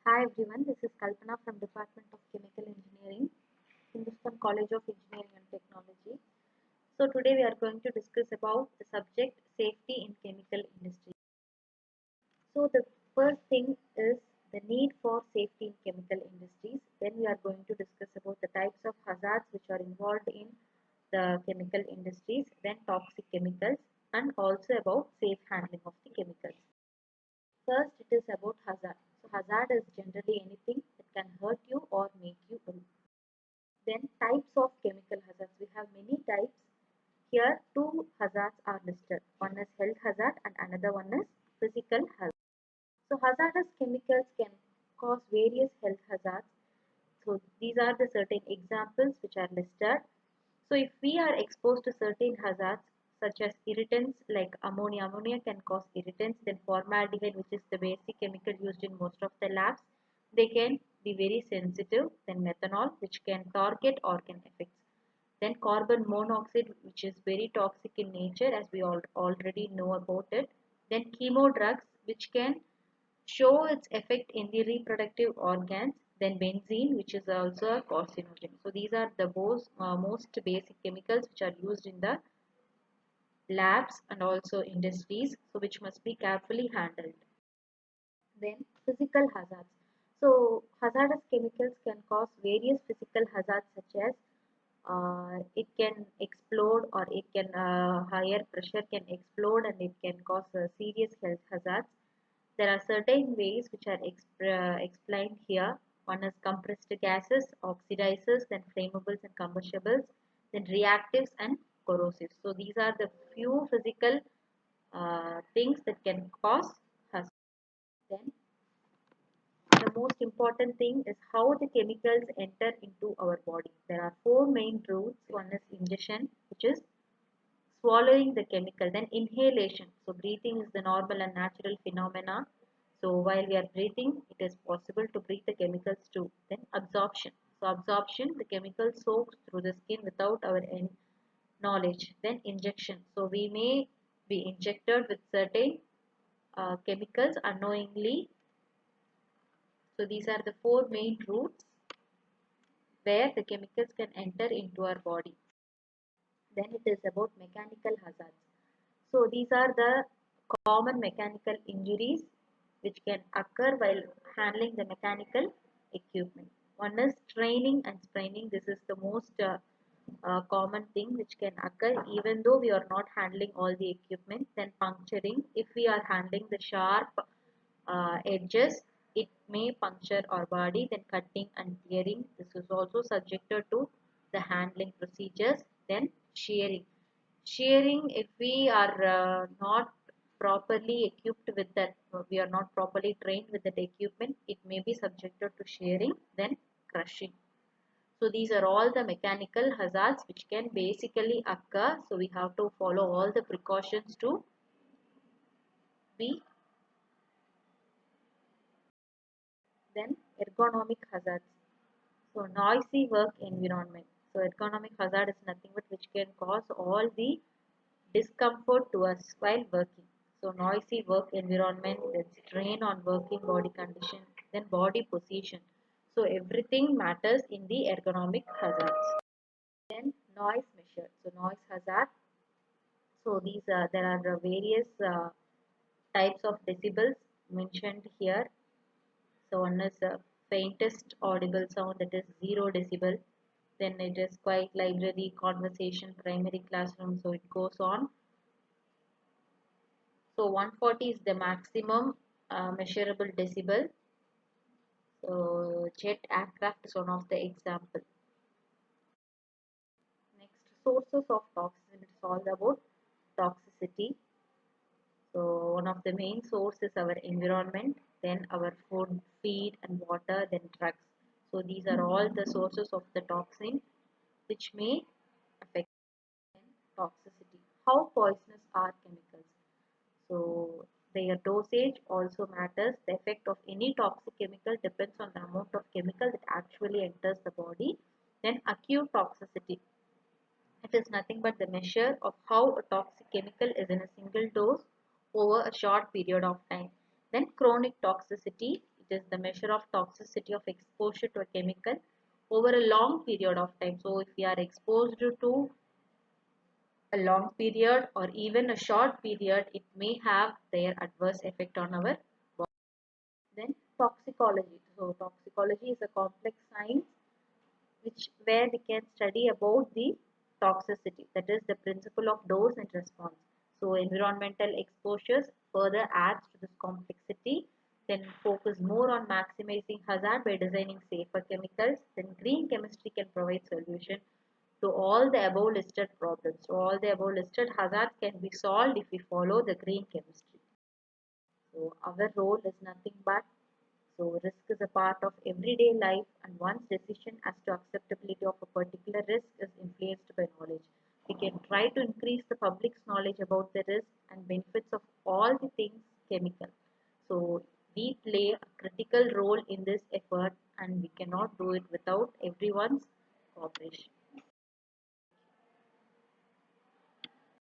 Hi everyone, this is Kalpana from Department of Chemical Engineering, Hindustan College of Engineering and Technology. So today we are going to discuss about the subject safety in chemical industry. So the first thing is the need for safety in chemical industries. Then we are going to discuss about the types of hazards which are involved in the chemical industries, then toxic chemicals, and also about safe handling of the chemicals. First, it is about hazard. So hazard is generally anything that can hurt you or make you ill. Then types of chemical hazards. We have many types. Here two hazards are listed. One is health hazard and another one is physical hazard. So hazardous chemicals can cause various health hazards. So these are the certain examples which are listed. So if we are exposed to certain hazards such as irritants like ammonia, ammonia can cause irritants, then formaldehyde, which is the basic chemical used in most of the labs, they can be very sensitive, then methanol, which can target organ effects. Then carbon monoxide, which is very toxic in nature, as we already know about it. Then chemo drugs, which can show its effect in the reproductive organs. Then benzene, which is also a carcinogen. So these are the most basic chemicals which are used in the labs and also industries, so which must be carefully handled. Then physical hazards. So hazardous chemicals can cause various physical hazards such as it can explode, or it can higher pressure can explode and it can cause serious health hazards. There are certain ways which are explained here. One is compressed gases, oxidizers, then flammables and combustibles, then reactives and corrosives. So these are the few physical things that can cause hazard. Then the most important thing is how the chemicals enter into our body. There are four main routes. One is ingestion, which is swallowing the chemical, then inhalation. So breathing is the normal and natural phenomena. So while we are breathing, it is possible to breathe the chemicals too. Then absorption. So absorption, the chemical soaks through the skin without our knowledge. Then injection. So we may be injected with certain chemicals unknowingly. So these are the four main routes where the chemicals can enter into our body. Then it is about mechanical hazards. So these are the common mechanical injuries which can occur while handling the mechanical equipment. One is straining and spraining. This is the most common thing which can occur even though we are not handling all the equipment. Then puncturing. If we are handling the sharp edges, it may puncture our body. Then cutting and tearing. This is also subjected to the handling procedures. Then shearing. Shearing, if we are not properly equipped with that, we are not properly trained with that equipment, it may be subjected to shearing. Then crushing. So these are all the mechanical hazards which can basically occur. So we have to follow all the precautions to be. Then ergonomic hazards. So noisy work environment. So ergonomic hazard is nothing but which can cause all the discomfort to us while working. So noisy work environment, then strain on working body condition, then body position. So everything matters in the ergonomic hazards. Then noise measure. So noise hazard. So these there are various types of decibels mentioned here. So one is faintest audible sound, that is 0 decibel. Then it is quiet library, conversation, primary classroom. So it goes on. So 140 is the maximum measurable decibel. So jet aircraft is one of the example. Next, sources of toxin. It's all about toxicity. So one of the main sources is our environment, then our food, feed and water, then drugs. So these are all the sources of the toxin which may affect toxicity. How poisonous are chemicals? So their dosage also matters. The effect of any toxic chemical depends on the amount of chemical that actually enters the body. Then acute toxicity. It is nothing but the measure of how a toxic chemical is in a single dose over a short period of time. Then chronic toxicity. It is the measure of toxicity of exposure to a chemical over a long period of time. So if we are exposed to a long period or even a short period, it may have their adverse effect on our body. Then toxicology. So toxicology is a complex science which where we can study about the toxicity, that is the principle of dose and response. So environmental exposures further adds to this complexity. Then focus more on maximizing hazard by designing safer chemicals. Then green chemistry can provide solution to all the above listed problems. So all the above listed hazards can be solved if we follow the green chemistry. So our role is nothing but, so risk is a part of everyday life, and one's decision as to acceptability of a particular risk is influenced by knowledge. We can try to increase the public's knowledge about the risk and benefits of all the things chemical. So we play a critical role in this effort, and we cannot do it without everyone's cooperation.